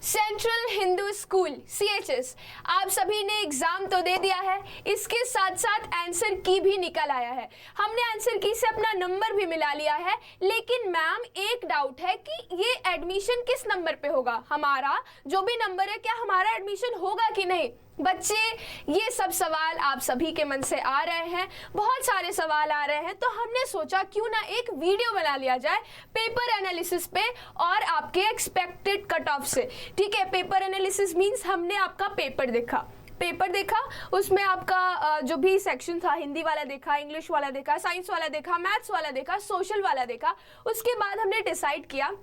Central Hindu school CHS, आप सभी ने एग्जाम तो दे दिया है, इसके साथ साथ आंसर की भी निकल आया है। हमने आंसर की से अपना नंबर भी मिला लिया है, लेकिन मैम एक डाउट है कि ये एडमिशन किस नंबर पे होगा। हमारा जो भी नंबर है, क्या हमारा एडमिशन होगा कि नहीं। बच्चे, ये सब सवाल आप सभी के मन से आ रहे हैं, बहुत सारे सवाल आ रहे हैं, तो हमने सोचा क्यों ना एक वीडियो बना लिया जाए पेपर एनालिसिस पे और आपके एक्सपेक्टेड कट ऑफ से। ठीक है, पेपर एनालिसिस मींस हमने आपका पेपर देखा, उसमें आपका जो भी सेक्शन था, हिंदी वाला देखा, इंग्लिश वाला देखा, साइंस वाला देखा, मैथ्स वाला देखा, सोशल वाला देखा। उसके बाद हमने डिसाइड किया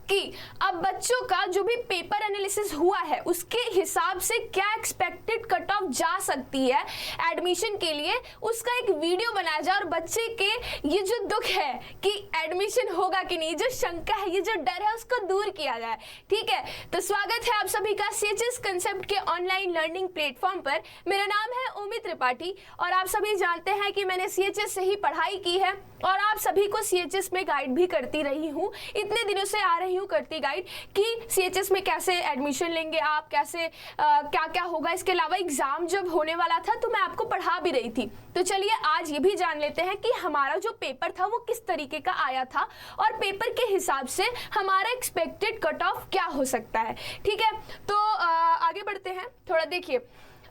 कि अब बच्चों का जो भी पेपर एनालिसिस हुआ है उसके हिसाब से क्या एक्सपेक्टेड कट ऑफ जा सकती है एडमिशन के लिए, उसका एक वीडियो बनाया जाए और बच्चे के ये जो दुख है कि एडमिशन होगा कि नहीं, जो शंका है, ये जो डर है, उसको दूर किया जाए। ठीक है, तो स्वागत है आप सभी का CHS कंसेप्ट के ऑनलाइन लर्निंग प्लेटफॉर्म पर। मेरा नाम है ओमी त्रिपाठी और आप सभी जानते हैं कि मैंने CHS से ही पढ़ाई की है और आप सभी को CHS में गाइड भी करती रही हूँ, इतने दिनों से आ रही हूँ करती गाइड कि CHS में कैसे एडमिशन लेंगे आप, कैसे क्या क्या होगा। इसके अलावा एग्जाम जब होने वाला था तो मैं आपको पढ़ा भी रही थी। तो चलिए आज ये भी जान लेते हैं कि हमारा जो पेपर था वो किस तरीके का आया था और पेपर के हिसाब से हमारा एक्सपेक्टेड कट ऑफ क्या हो सकता है। ठीक है, तो आगे बढ़ते हैं थोड़ा। देखिए,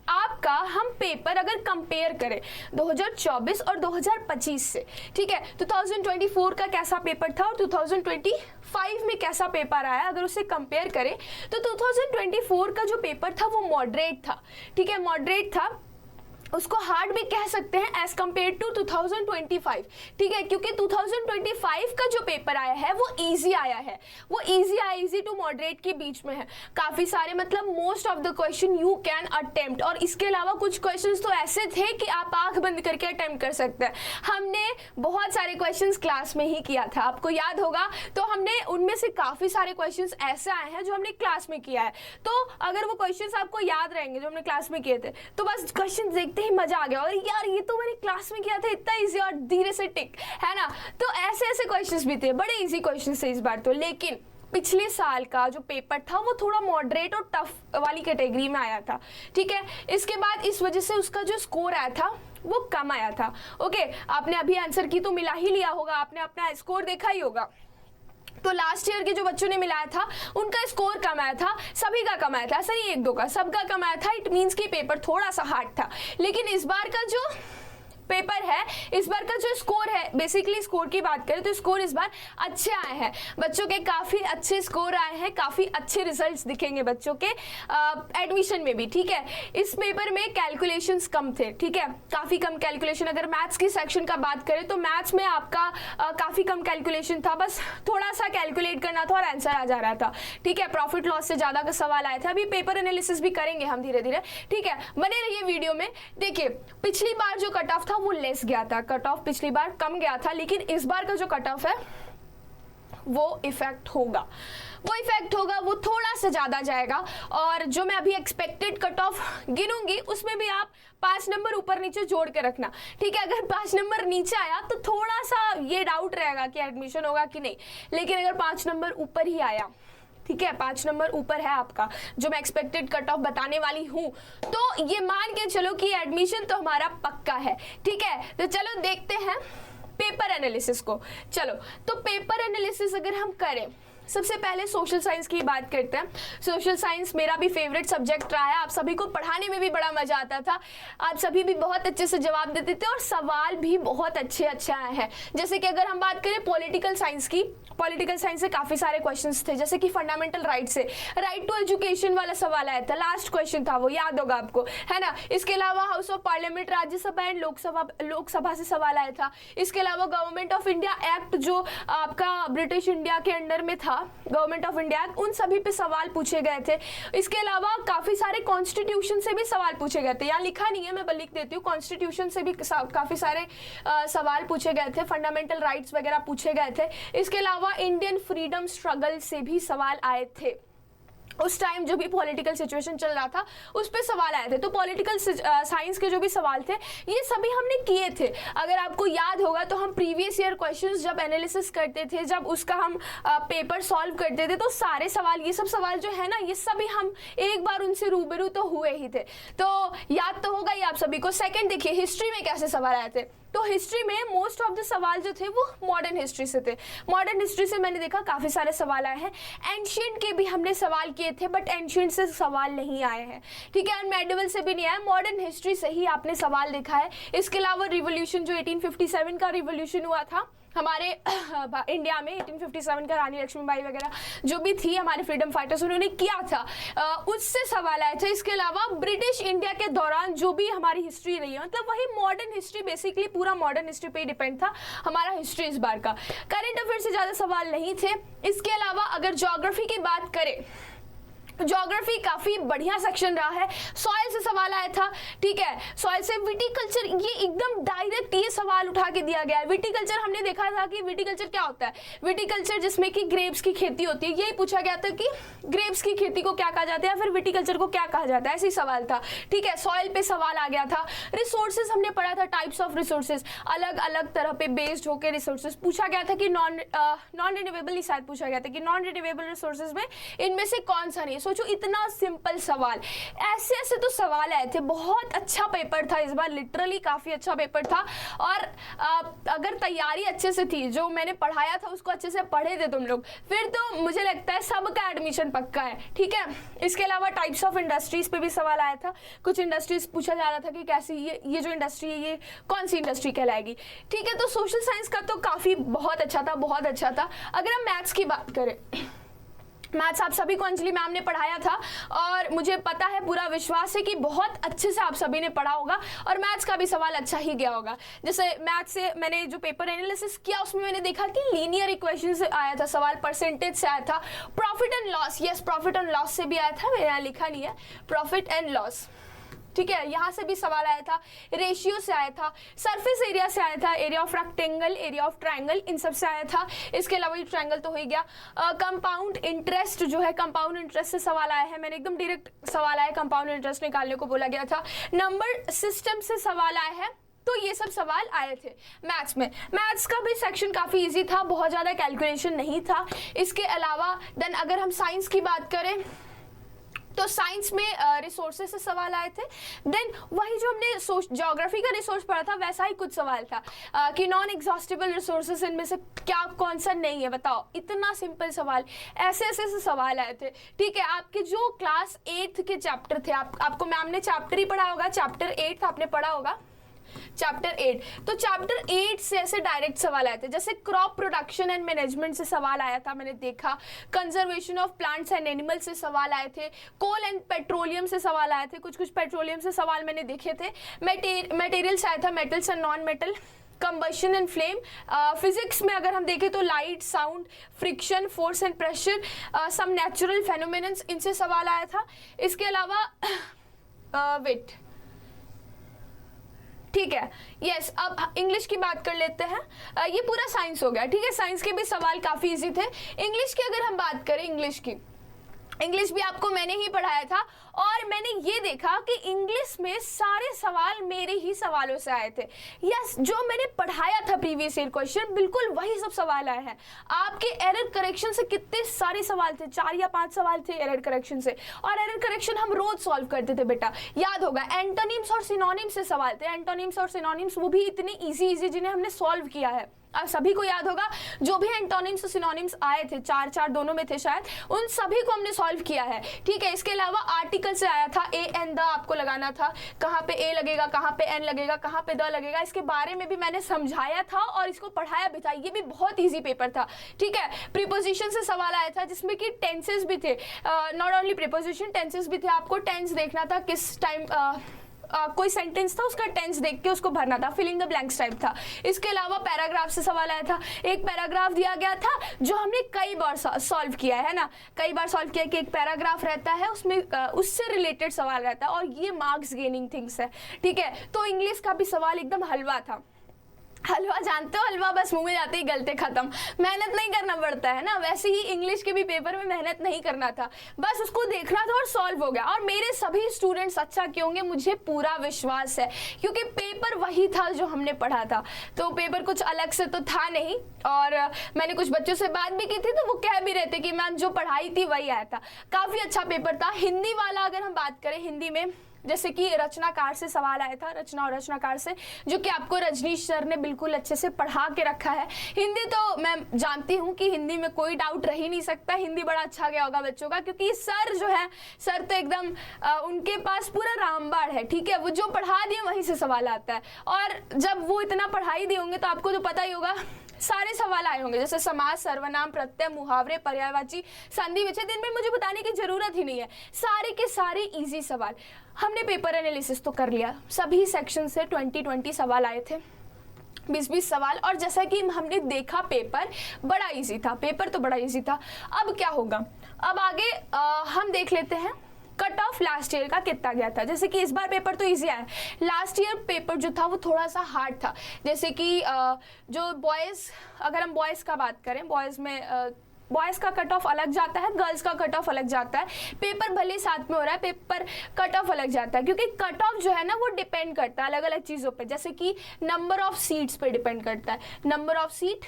आपका हम पेपर अगर कंपेयर करें 2024 और 2025 से, ठीक है, 2024 का कैसा पेपर था और 2025 में कैसा पेपर आया, अगर उसे कंपेयर करें तो 2024 का जो पेपर था वो मॉडरेट था। ठीक है, मॉडरेट था, उसको हार्ड भी कह सकते हैं एज कम्पेयर टू 2025। ठीक है, क्योंकि 2025 का जो पेपर आया है वो इजी आया है, वो इजी टू मॉडरेट के बीच में है। काफी सारे, मतलब most of the question you can attempt, और इसके अलावा कुछ क्वेश्चंस तो ऐसे थे कि आप आंख बंद करके अटेम्प्ट कर सकते हैं। हमने बहुत सारे क्वेश्चंस क्लास में ही किया था, आपको याद होगा, तो हमने उनमें से काफी सारे क्वेश्चंस ऐसे आए हैं जो हमने क्लास में किया है। तो अगर वो क्वेश्चंस आपको याद रहेंगे जो हमने क्लास में किए थे, तो बस क्वेश्चन देखते ही मजा आ गया, और यार ये तो मैंने क्लास में किया था, इतना इजी और धीरे से टिक, है ना। तो ऐसे ऐसे क्वेश्चंस भी थे, बड़े इजी क्वेश्चंस थे इस बार तो। लेकिन पिछले साल का जो पेपर था वो थोड़ा मॉडरेट और टफ वाली कैटेगरी में आया था। ठीक है, इसके बाद इस वजह से उसका जो स्कोर आया था वो कम आया था। ओके, आपने अभी आंसर की तो मिला ही लिया होगा, आपने अपना स्कोर देखा ही होगा। तो लास्ट ईयर के जो बच्चों ने मिलाया था उनका स्कोर कम आया था, सभी का कम आया था, ऐसा नहीं एक दो का, सबका कम आया था। इट मींस कि पेपर थोड़ा सा हार्ड था। लेकिन इस बार का जो पेपर है, इस बार का जो स्कोर है, बेसिकली स्कोर की बात करें तो स्कोर इस बार अच्छे आए हैं, बच्चों के काफी अच्छे स्कोर आए हैं, काफी अच्छे रिजल्ट्स दिखेंगे बच्चों के एडमिशन में भी। ठीक है, इस पेपर में कैलकुलेशंस कम थे। ठीक है, काफी कम कैलकुलेशन। अगर मैथ्स की सेक्शन का बात करें तो मैथ्स में आपका काफी कम कैलकुलेशन था, बस थोड़ा सा कैलकुलेट करना था और आंसर आ जा रहा था। ठीक है, प्रॉफिट लॉस से ज्यादा का सवाल आया था। अभी पेपर एनालिसिस भी करेंगे हम धीरे धीरे। ठीक है, बने रहिए वीडियो में। देखिए, पिछली बार जो कट ऑफ था वो लेस गया था, कट ऑफ पिछली बार कम गया था, लेकिन इस बार का जो कट ऑफ है वो इफेक्ट होगा, वो थोड़ा सा ज्यादा जाएगा। और जो मैं अभी एक्सपेक्टेड कट ऑफ गिनूंगी उसमें भी आप 5 नंबर ऊपर नीचे जोड़ के रखना। ठीक है, अगर 5 नंबर नीचे आया तो थोड़ा सा ये डाउट रहेगा कि एडमिशन होगा कि नहीं, लेकिन अगर 5 नंबर ऊपर ही आया, ठीक है, 5 नंबर ऊपर है आपका जो मैं एक्सपेक्टेड कट ऑफ बताने वाली हूं, तो ये मान के चलो कि एडमिशन तो हमारा पक्का है। ठीक है, तो चलो देखते हैं पेपर एनालिसिस को। चलो, तो पेपर एनालिसिस अगर हम करें, सबसे पहले सोशल साइंस की बात करते हैं। सोशल साइंस मेरा भी फेवरेट सब्जेक्ट रहा है, आप सभी को पढ़ाने में भी बड़ा मजा आता था, आप सभी भी बहुत अच्छे से जवाब देते थे और सवाल भी बहुत अच्छे आए हैं। जैसे कि अगर हम बात करें पॉलिटिकल साइंस की, पॉलिटिकल साइंस से काफी सारे क्वेश्चंस थे, जैसे कि फंडामेंटल राइट से राइट टू एजुकेशन वाला सवाल आया था, लास्ट क्वेश्चन था वो, याद होगा आपको, है ना। इसके अलावा house of parliament, Rajya Sabha and Lok Sabha से सवाल आया था। इसके अलावा गवर्नमेंट ऑफ इंडिया एक्ट जो आपका ब्रिटिश इंडिया के अंडर में था, गवर्नमेंट ऑफ इंडिया, उन सभी पे सवाल पूछे गए थे। इसके अलावा काफी सारे कॉन्स्टिट्यूशन से भी सवाल पूछे गए थे, यहाँ लिखा नहीं है, मैं लिख देती हूँ, कॉन्स्टिट्यूशन से भी काफी सारे सवाल पूछे गए थे, फंडामेंटल राइट्स वगैरह पूछे गए थे। इसके अलावा इंडियन फ्रीडम स्ट्रगल से भी सवाल आए थे। उस टाइम जो भी पॉलिटिकल सिचुएशन चल रहा था उस पे सवाल आए थे। तो पॉलिटिकल साइंस के जो भी सवाल थे ये सभी हमने किए थे। अगर आपको याद होगा तो हम प्रीवियस ईयर क्वेश्चंस जब एनालिसिस करते थे, जब उसका हम पेपर सॉल्व करते थे, तो सारे सवाल, ये सब सवाल जो है ना, ये सभी हम एक बार उनसे रूबरू तो हुए ही थे। तो याद तो होगा ही आप सभी को। सेकंड देखिए हिस्ट्री में कैसे सवाल आए थे। तो हिस्ट्री में मोस्ट ऑफ द सवाल जो थे वो मॉडर्न हिस्ट्री से थे। मॉडर्न हिस्ट्री से मैंने देखा काफ़ी सारे सवाल आए हैं। एंशिएंट के भी हमने सवाल किए थे बट एंशिएंट से सवाल नहीं आए हैं, ठीक है। मेडिवल से भी नहीं आया, मॉडर्न हिस्ट्री से ही आपने सवाल देखा है। इसके अलावा रिवोल्यूशन जो 1857 का रिवोल्यूशन हुआ था हमारे इंडिया में, 1857 का, रानी लक्ष्मीबाई वगैरह जो भी थी हमारे फ्रीडम फाइटर्स, उन्होंने किया था, उससे सवाल आए थे। इसके अलावा ब्रिटिश इंडिया के दौरान जो भी हमारी हिस्ट्री रही है, मतलब वही मॉडर्न हिस्ट्री, बेसिकली पूरा मॉडर्न हिस्ट्री पे डिपेंड था हमारा हिस्ट्री इस बार का। करंट अफेयर से ज़्यादा सवाल नहीं थे। इसके अलावा अगर ज्योग्राफी की बात करें, ज्योग्राफी काफी बढ़िया सेक्शन रहा है। सॉइल से सवाल आया था, ठीक है। सॉइल से विटिकल्चर, ये एकदम डायरेक्ट ये सवाल उठा के दिया गया है। विटिकल्चर हमने देखा था कि विटिकल्चर क्या होता है। विटिकल्चर जिसमें कि ग्रेप्स की खेती होती है, यही पूछा गया था कि ग्रेप्स की खेती को क्या कहा जाता है या फिर विटिकल्चर को क्या कहा जाता है, ऐसी सवाल था, ठीक है। सॉइल पे सवाल आ गया था। रिसोर्सेज हमने पढ़ा था, टाइप्स ऑफ रिसोर्सेज, अलग अलग तरह पे बेस्ड होकर रिसोर्सेज पूछा गया था कि नॉन रिन्यूएबल ही शायद पूछा गया था कि नॉन रिन्यूएबल रिसोर्सेज में इनमें से कौन सा नहीं। सोचो इतना सिंपल सवाल, ऐसे ऐसे तो सवाल आए थे। बहुत अच्छा पेपर था इस बार, लिटरली काफी अच्छा पेपर था। और अगर तैयारी अच्छे से थी, जो मैंने पढ़ाया था उसको अच्छे से पढ़े थे तुम लोग, फिर तो मुझे लगता है सबका एडमिशन पक्का है, ठीक है। इसके अलावा टाइप्स ऑफ इंडस्ट्रीज पे भी सवाल आया था। कुछ इंडस्ट्रीज पूछा जा रहा था कि कैसी ये जो इंडस्ट्री है ये कौन सी इंडस्ट्री कहलाएगी, ठीक है। तो सोशल साइंस का तो काफी बहुत अच्छा था, बहुत अच्छा था। अगर हम मैथ्स की बात करें, मैथ्स आप सभी को अंजलि मैम ने पढ़ाया था और मुझे पता है, पूरा विश्वास है कि बहुत अच्छे से आप सभी ने पढ़ा होगा और मैथ्स का भी सवाल अच्छा ही गया होगा। जैसे मैथ्स से मैंने जो पेपर एनालिसिस किया उसमें मैंने देखा कि लीनियर इक्वेशन से आया था सवाल, परसेंटेज से आया था, profit and loss, yes profit and loss से भी आया था, मेरे यहाँ लिखा नहीं है, प्रॉफिट एंड लॉस, ठीक है, यहाँ से भी सवाल आया था। रेशियो से आया था, सरफेस एरिया से आया था, area of rectangle, area of triangle, इन सब से आया था। इसके अलावा ये ट्रायंगल तो हो ही गया। कंपाउंड इंटरेस्ट जो है, कंपाउंड इंटरेस्ट से सवाल आया है, मैंने एकदम डायरेक्ट सवाल आया, कंपाउंड इंटरेस्ट निकालने को बोला गया था। नंबर सिस्टम से सवाल आया है। तो ये सब सवाल आए थे मैथ्स में। मैथ्स का भी सेक्शन काफ़ी इजी था, बहुत ज़्यादा कैलकुलेशन नहीं था। इसके अलावा देन अगर हम साइंस की बात करें तो साइंस में रिसोर्सेज से सवाल आए थे। देन वही जो हमने ज्योग्राफी का रिसोर्स पढ़ा था वैसा ही कुछ सवाल था कि नॉन एग्जॉस्टिबल रिसोर्सेज इनमें से क्या कौन सा नहीं है बताओ। इतना सिंपल सवाल, ऐसे ऐसे से सवाल आए थे, ठीक है। आपके जो क्लास 8th के चैप्टर थे, आपको मैम ने चैप्टर ही पढ़ा होगा, चैप्टर 8 आपने पढ़ा होगा, चैप्टर 8। तो चैप्टर 8 से ऐसे डायरेक्ट सवाल आए थे, जैसे क्रॉप प्रोडक्शन एंड मैनेजमेंट से सवाल आया था, मैंने देखा। Conservation of plants and animal से सवाल आए थे। कोल एंड पेट्रोलियम से सवाल आए थे, कुछ कुछ पेट्रोलियम से सवाल मैंने देखे थे। मटेरियल से आया था, metals and non metal, combustion and flame. Physics में अगर हम देखें तो light, sound, friction, force and pressure, some natural phenomenons, इनसे सवाल आया था। इसके अलावा वेट, ठीक है, यस। अब इंग्लिश की बात कर लेते हैं। ये पूरा साइंस हो गया, ठीक है। साइंस के भी सवाल काफ़ी इजी थे। इंग्लिश की अगर हम बात करें, इंग्लिश भी आपको मैंने ही पढ़ाया था और मैंने ये देखा कि इंग्लिश में सारे सवाल मेरे ही सवालों से आए थे। यस, जो मैंने पढ़ाया था प्रीवियस ईयर क्वेश्चन, बिल्कुल वही सब सवाल आए हैं। आपके एरर करेक्शन से कितने सारे सवाल थे, 4 या 5 सवाल थे एरर करेक्शन से, और एरर करेक्शन हम रोज सॉल्व करते थे बेटा, याद होगा। एंटोनिम्स और सिनोनिम्स से सवाल थे, एंटोनिम्स और सिनोनिम्स वो भी इतने ईजी जिन्हें हमने सॉल्व किया है। आप सभी को याद होगा जो भी एंटोनिम्स और सिनोनिम्स आए थे, 4 दोनों में थे शायद, उन सभी को हमने सॉल्व किया है, ठीक है। इसके अलावा आर्टिकल से आया था, ए एंड द आपको लगाना था, कहाँ पे ए लगेगा, कहाँ पे एन लगेगा, कहाँ पे द लगेगा, इसके बारे में भी मैंने समझाया था और इसको पढ़ाया भी था। ये भी बहुत ईजी पेपर था, ठीक है। प्रीपोजिशन से सवाल आया था जिसमें कि टेंसेस भी थे, नॉट ओनली प्रीपोजिशन, टेंसेस भी थे। आपको टेंस देखना था, किस टाइम कोई सेंटेंस था उसका टेंस देख के उसको भरना था, फिलिंग द ब्लैंक्स टाइप था। इसके अलावा पैराग्राफ से सवाल आया था, एक पैराग्राफ दिया गया था जो हमने कई बार सॉल्व किया है ना, कई बार सॉल्व किया कि एक पैराग्राफ रहता है उसमें उससे रिलेटेड सवाल रहता है और ये मार्क्स गेनिंग थिंग्स है, ठीक है। तो इंग्लिश का भी सवाल एकदम हलवा था। हलवा जानते हो, हलवा बस मुंह में जाते ही गलते खत्म, मेहनत नहीं करना पड़ता है ना। वैसे ही इंग्लिश के भी पेपर में मेहनत नहीं करना था, बस उसको देखना था और सॉल्व हो गया। और मेरे सभी स्टूडेंट्स अच्छा किए होंगे, मुझे पूरा विश्वास है, क्योंकि पेपर वही था जो हमने पढ़ा था। तो पेपर कुछ अलग से तो था नहीं। और मैंने कुछ बच्चों से बात भी की थी, तो वो कह भी रहे थे कि मैम जो पढ़ाई थी वही आया था। काफ़ी अच्छा पेपर था। हिंदी वाला अगर हम बात करें, हिंदी में जैसे कि रचनाकार से सवाल आया था, रचना और रचनाकार से, जो कि आपको रजनीश सर ने बिल्कुल अच्छे से पढ़ा के रखा है। हिंदी तो मैं जानती हूँ कि हिंदी में कोई डाउट रह ही नहीं सकता, हिंदी बड़ा अच्छा गया होगा बच्चों का, क्योंकि सर जो है, सर तो एकदम उनके पास पूरा रामबाण है, ठीक है। वो जो पढ़ा दिए वहीं से सवाल आता है। और जब वो इतना पढ़ाई दिए होंगे तो आपको तो पता ही होगा, सारे सवाल आए होंगे, जैसे समास, सर्वनाम, प्रत्यय, मुहावरे, पर्यायवाची, संधि विच्छेद। इनमें मुझे बताने की जरूरत ही नहीं है, सारे के सारे इजी सवाल। हमने पेपर एनालिसिस तो कर लिया, सभी सेक्शन से 20-20 सवाल आए थे, 20-20 सवाल। और जैसा कि हमने देखा पेपर बड़ा इजी था, पेपर तो बड़ा इजी था। अब क्या होगा, अब आगे हम देख लेते हैं कट ऑफ लास्ट ईयर का कितना गया था। जैसे कि इस बार पेपर तो इजी आया, लास्ट ईयर पेपर जो था वो थोड़ा सा हार्ड था। जैसे कि जो बॉयज़, अगर हम बॉयज़ का बात करें, बॉयज़ में बॉयज़ का कट ऑफ अलग जाता है, गर्ल्स का कट ऑफ अलग जाता है। पेपर भले साथ में हो रहा है, पेपर कट ऑफ अलग जाता है, क्योंकि कट ऑफ जो है ना वो डिपेंड करता है अलग अलग चीज़ों पे। जैसे कि नंबर ऑफ सीट्स पे डिपेंड करता है, नंबर ऑफ सीट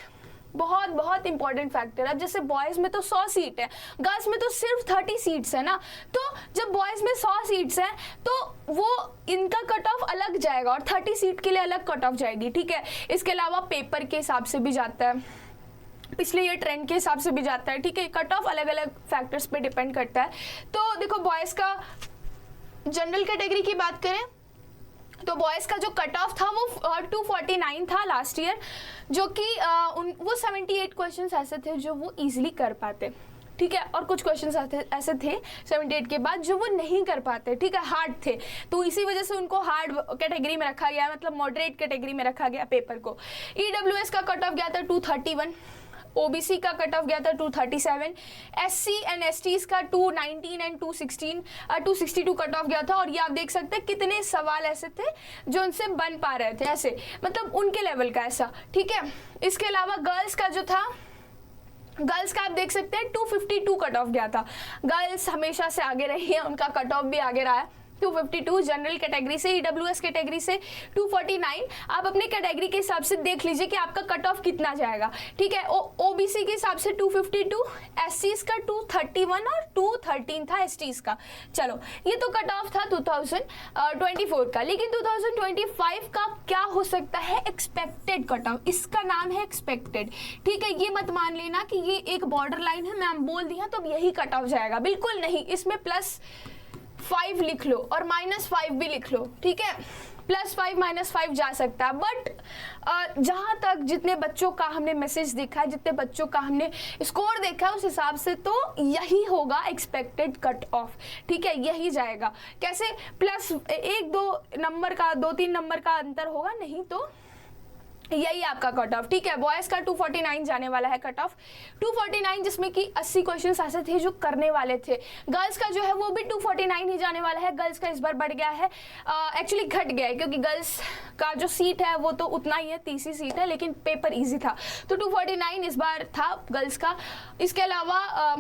बहुत बहुत इंपॉर्टेंट फैक्टर है। अब जैसे बॉयज़ में तो 100 सीट है, गर्ल्स में तो सिर्फ 30 सीट्स है ना, तो जब बॉयज़ में 100 सीट्स हैं तो वो इनका कट ऑफ अलग जाएगा और 30 सीट के लिए अलग कट ऑफ जाएगी, ठीक है। इसके अलावा पेपर के हिसाब से भी जाता है, पिछले ये ट्रेंड के हिसाब से भी जाता है, ठीक है। कट ऑफ अलग अलग फैक्टर्स पे डिपेंड करता है। तो देखो, बॉयज़ का जनरल कैटेगरी की बात करें तो बॉयज़ का जो कट ऑफ था वो 249 था लास्ट ईयर, जो कि वो 78 क्वेश्चंस ऐसे थे जो वो इजीली कर पाते, ठीक है। और कुछ क्वेश्चंस ऐसे थे 78 के बाद जो वो नहीं कर पाते, ठीक है, हार्ड थे। तो इसी वजह से उनको हार्ड कैटेगरी में रखा गया, मतलब मॉडरेट कैटेगरी में रखा गया पेपर को। EWS का कट ऑफ गया था 231, OBC का कट ऑफ गया था 237, SC एंड STs का 219 एंड 262 कट ऑफ गया था। और ये आप देख सकते हैं कितने सवाल ऐसे थे जो उनसे बन पा रहे थे, ऐसे मतलब उनके लेवल का ऐसा, ठीक है। इसके अलावा गर्ल्स का जो था, गर्ल्स का आप देख सकते हैं 252 कट ऑफ गया था। गर्ल्स हमेशा से आगे रही है, उनका कट ऑफ भी आगे रहा है 252 जनरल कैटेगरी से। EWS कैटेगरी से 249। आप अपने कैटेगरी के हिसाब से देख लीजिए कि आपका कट ऑफ कितना जाएगा, ठीक है। OBC के हिसाब से 252, SCs का 231 और 213 था STs का। चलो, ये तो कट ऑफ था 2024 का। लेकिन 2025 का क्या हो सकता है, एक्सपेक्टेड कट ऑफ। इसका नाम है एक्सपेक्टेड, ठीक है। ये मत मान लेना कि ये एक बॉर्डर लाइन है, मैम बोल दी है तो अब यही कट ऑफ जाएगा, बिल्कुल नहीं। इसमें +5 लिख लो और -5 भी लिख लो, ठीक है। +5 -5 जा सकता है, बट जहाँ तक जितने बच्चों का हमने मैसेज देखा है, जितने बच्चों का हमने स्कोर देखा है, उस हिसाब से तो यही होगा एक्सपेक्टेड कट ऑफ, ठीक है। यही जाएगा। कैसे, +1-2 नंबर का, 2-3 नंबर का अंतर होगा, नहीं तो यही आपका कट ऑफ, ठीक है। बॉयज़ का 249 जाने वाला है कट ऑफ, 249, जिसमें कि 80 क्वेश्चंस ऐसे थे जो करने वाले थे। गर्ल्स का जो है वो भी 249 ही जाने वाला है। गर्ल्स का इस बार बढ़ गया है, एक्चुअली घट गया है, क्योंकि गर्ल्स का जो सीट है वो तो उतना ही है, 30 ही सीट है, लेकिन पेपर ईजी था, तो 249 इस बार था गर्ल्स का। इसके अलावा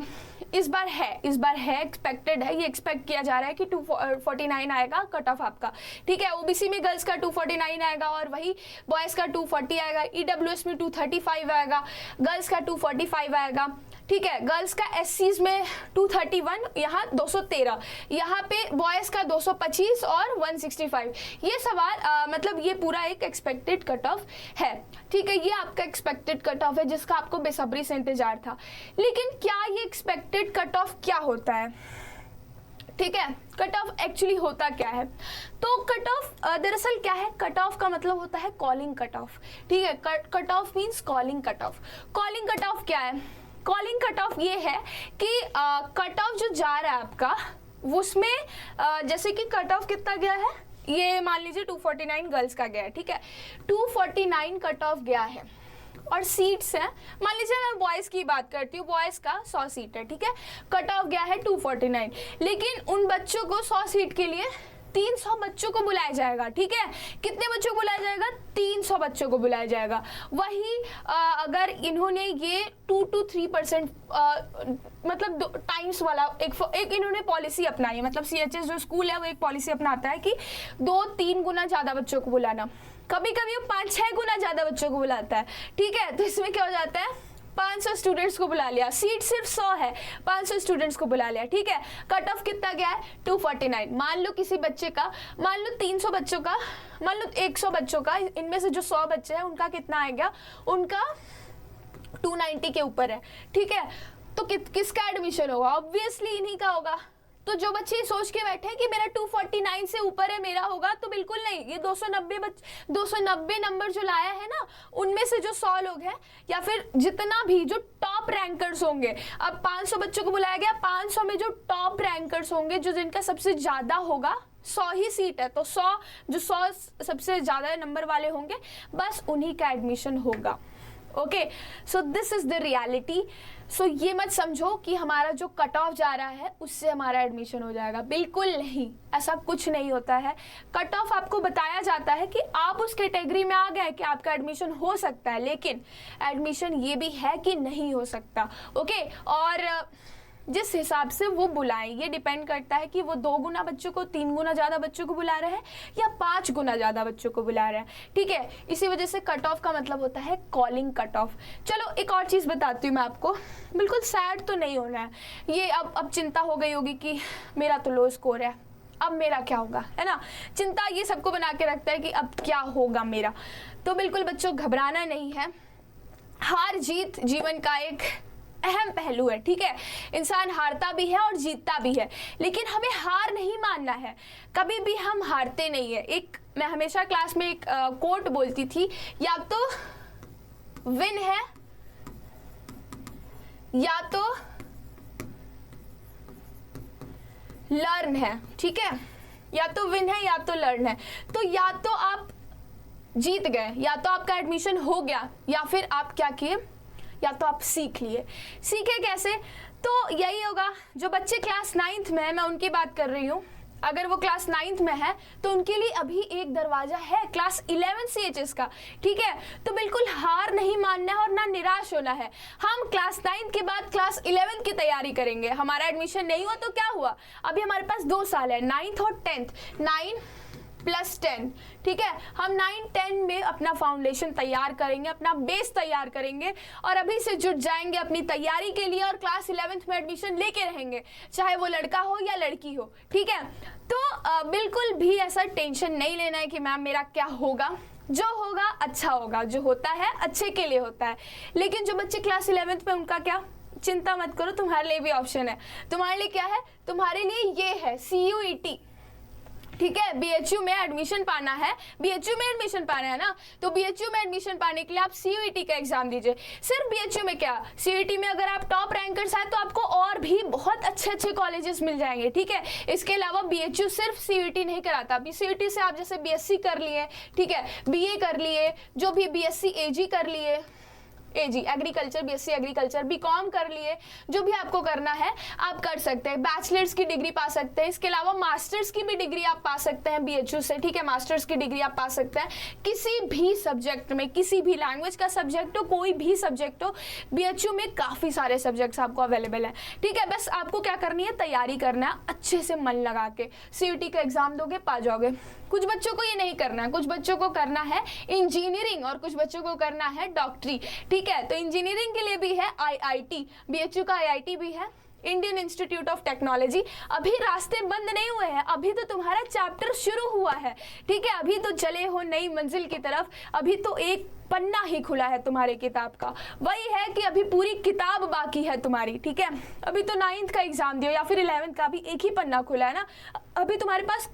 इस बार है एक्सपेक्टेड है, ये एक्सपेक्ट किया जा रहा है कि 249 आएगा कट ऑफ आपका, ठीक है। OBC में गर्ल्स का 249 आएगा और वही बॉयज़ का 240 आएगा। EWS में 235 आएगा, गर्ल्स का 245 आएगा, ठीक है। गर्ल्स का SCs में 231, यहाँ 213, यहाँ पे बॉयज़ का 225 और 165। ये सवाल मतलब ये पूरा एक एक्सपेक्टेड कट ऑफ है, ठीक है। ये आपका एक्सपेक्टेड कट ऑफ है जिसका आपको बेसब्री से इंतजार था। लेकिन क्या ये एक्सपेक्टेड कट ऑफ क्या होता है, ठीक है। कट ऑफ एक्चुअली होता क्या है, तो कट ऑफ दरअसल क्या है, कट ऑफ का मतलब होता है कॉलिंग कट ऑफ, ठीक है। Cut off means calling cut off. Calling cut off क्या है, कॉलिंग कट ऑफ ये है कि कट ऑफ जो जा रहा है आपका, उसमें जैसे कि कट ऑफ कितना गया है, ये मान लीजिए 249 गर्ल्स का गया है, ठीक है। 249 कट ऑफ गया है और सीट्स हैं, मान लीजिए मैं बॉयज़ की बात करती हूँ, बॉयज़ का 100 सीट है, ठीक है। कट ऑफ गया है 249, लेकिन उन बच्चों को 100 सीट के लिए 300 बच्चों को बुलाया जाएगा, ठीक है। कितने बच्चों को बुलाया जाएगा? 300 बच्चों को बुलाया जाएगा। वही अगर इन्होंने ये 2 to 3% मतलब टाइम्स वाला एक इन्होंने पॉलिसी अपनाई है, मतलब CHS जो स्कूल है वो एक पॉलिसी अपनाता है कि 2-3 गुना ज़्यादा बच्चों को बुलाना, कभी कभी वो 5-6 गुना ज़्यादा बच्चों को बुलाता है, ठीक है। तो इसमें क्या हो जाता है, 500 स्टूडेंट्स को बुला लिया, सीट सिर्फ 100 है, 500 स्टूडेंट्स को बुला लिया, ठीक है। कट ऑफ कितना गया है? 249। मान लो किसी बच्चे का, मान लो 300 बच्चों का, मान लो 100 बच्चों का, इनमें से जो 100 बच्चे हैं उनका कितना आएगा? उनका 290 के ऊपर है, ठीक है। तो किसका एडमिशन होगा? ऑब्वियसली इन्हीं का होगा। तो जो बच्चे सोच के बैठे हैं कि मेरा 249 से ऊपर है मेरा होगा, तो बिल्कुल नहीं। ये 290 नंबर जो लाया है ना, उनमें से जो 100 लोग हैं या फिर जितना भी जो टॉप रैंकर्स होंगे, अब 500 बच्चों को बुलाया गया, 500 में जो टॉप रैंकर्स होंगे, जो जिनका सबसे ज्यादा होगा, 100 ही सीट है, तो 100 सबसे ज्यादा नंबर वाले होंगे, बस उन्हीं का एडमिशन होगा। Okay, so this is the reality. So ये मत समझो कि हमारा जो कट ऑफ जा रहा है उससे हमारा एडमिशन हो जाएगा, बिल्कुल नहीं, ऐसा कुछ नहीं होता है। कट ऑफ आपको बताया जाता है कि आप उस कैटेगरी में आ गए कि आपका एडमिशन हो सकता है, लेकिन एडमिशन ये भी है कि नहीं हो सकता। ओके, और जिस हिसाब से वो बुलाएं ये डिपेंड करता है कि वो 2 गुना बच्चों को, 3 गुना ज़्यादा बच्चों को बुला रहे हैं या 5 गुना ज़्यादा बच्चों को बुला रहे हैं, ठीक है। इसी वजह से कट ऑफ का मतलब होता है कॉलिंग कट ऑफ। चलो एक और चीज़ बताती हूँ मैं आपको, बिल्कुल सैड तो नहीं होना है। ये अब चिंता हो गई होगी कि मेरा तो लो स्कोर है, अब मेरा क्या होगा, है ना। चिंता ये सबको बना के रखता है कि अब क्या होगा मेरा। तो बिल्कुल बच्चों घबराना नहीं है। हार जीत जीवन का एक अहम पहलू है, ठीक है। इंसान हारता भी है और जीतता भी है, लेकिन हमें हार नहीं मानना है, कभी भी हम हारते नहीं है। मैं हमेशा क्लास में एक कोट बोलती थी, या तो विन है या तो लर्न है, ठीक है। या तो विन है या तो लर्न है। तो या तो आप जीत गए, या तो आपका एडमिशन हो गया, या फिर आप क्या किए, या तो आप सीख लिए। सीखे कैसे? तो यही होगा, जो बच्चे क्लास 9th में है, मैं उनकी बात कर रही हूँ, अगर वो क्लास 9th में है तो उनके लिए अभी एक दरवाजा है क्लास 11 CHS का, ठीक है। तो बिल्कुल हार नहीं मानना है और ना निराश होना है। हम क्लास 9th के बाद क्लास 11 की तैयारी करेंगे। हमारा एडमिशन नहीं हुआ तो क्या हुआ, अभी हमारे पास 2 साल है, 9th और 10th, 9 + 10, ठीक है। हम 9-10 में अपना फाउंडेशन तैयार करेंगे, अपना बेस तैयार करेंगे, और अभी से जुट जाएंगे अपनी तैयारी के लिए, और क्लास 11th में एडमिशन लेके रहेंगे, चाहे वो लड़का हो या लड़की हो, ठीक है। तो बिल्कुल भी ऐसा टेंशन नहीं लेना है कि मैम मेरा क्या होगा। जो होगा अच्छा होगा, जो होता है अच्छे के लिए होता है। लेकिन जो बच्चे क्लास 11th में, उनका क्या, चिंता मत करो, तुम्हारे लिए भी ऑप्शन है। तुम्हारे लिए क्या है? तुम्हारे लिए ये है CUET, ठीक है। BHU में एडमिशन पाना है, BHU में एडमिशन पाना है ना, तो BHU में एडमिशन पाने के लिए आप CUET का एग्जाम दीजिए। सिर्फ BHU में क्या, CUET में अगर आप टॉप रैंकर्स हैं तो आपको और भी बहुत अच्छे कॉलेजेस मिल जाएंगे, ठीक है। इसके अलावा BHU सिर्फ CUET नहीं कराता, CUET से आप जैसे BSc कर लिए, ठीक है, BA कर लिए, जो भी BSc AG कर लिए, एग्रीकल्चर, BSc एग्रीकल्चर, BCom कर लिए, जो भी आपको करना है आप कर सकते हैं। बैचलर्स की डिग्री पा सकते हैं, इसके अलावा मास्टर्स की भी डिग्री आप पा सकते हैं BHU से, ठीक है। मास्टर्स की डिग्री आप पा सकते हैं किसी भी सब्जेक्ट में, किसी भी लैंग्वेज का सब्जेक्ट हो, कोई भी सब्जेक्ट हो, BHU में काफ़ी सारे सब्जेक्ट्स आपको अवेलेबल है, ठीक है। बस आपको क्या करनी है, तैयारी करना है अच्छे से मन लगा के। CUET का एग्जाम दोगे, पा जाओगे। कुछ बच्चों को ये नहीं करना है, कुछ बच्चों को करना है इंजीनियरिंग और कुछ बच्चों को करना है डॉक्टरी, ठीक है। तो इंजीनियरिंग के लिए भी है IIT, BHU का IIT भी है, इंडियन इंस्टीट्यूट ऑफ टेक्नोलॉजी। अभी रास्ते बंद नहीं हुए हैं, अभी तो तुम्हारा चैप्टर शुरू हुआ है, ठीक है। अभी तो चले हो नई मंजिल की तरफ, अभी तो एक पन्ना ही खुला है तुम्हारे किताब का। वही है कि अभी पूरी किताब बाकी है तुम्हारी, ठीक है। अभी तो 9th का एग्जाम दियो या फिर 11th का, भी एक ही पन्ना खुला है ना। अभी तुम्हारे पास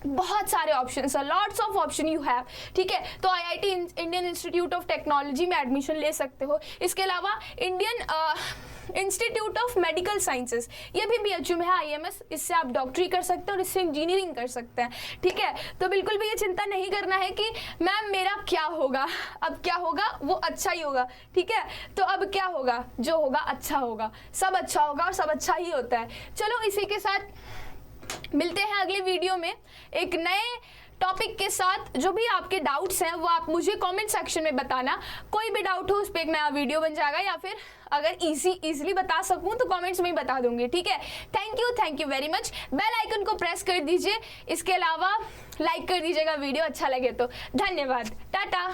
बहुत सारे ऑप्शंस है, lots of option you have, ठीक है। तो IIT Indian institute of technology में एडमिशन ले सकते हो। इसके अलावा Indian institute of medical sciences, ये भी BHU में है, IMS, इससे आप डॉक्टरी कर सकते हैं और इससे इंजीनियरिंग कर सकते हैं, ठीक है। तो बिल्कुल भी ये चिंता नहीं करना है कि मैम मेरा क्या होगा, अब क्या होगा, वो अच्छा ही होगा, ठीक है। तो अब क्या होगा, जो होगा अच्छा होगा, सब अच्छा होगा और सब अच्छा ही होता है। चलो इसी के साथ मिलते हैं अगले वीडियो में एक नए टॉपिक के साथ। जो भी आपके डाउट्स हैं वो आप मुझे कमेंट सेक्शन में बताना। कोई भी डाउट हो उस पर एक नया वीडियो बन जाएगा, या फिर अगर इजीली बता सकूं तो कमेंट्स में ही बता दूंगी, ठीक है। Thank you very much. Bell icon को प्रेस कर दीजिए, इसके अलावा लाइक कर दीजिएगा वीडियो अच्छा लगे तो। धन्यवाद, टाटा।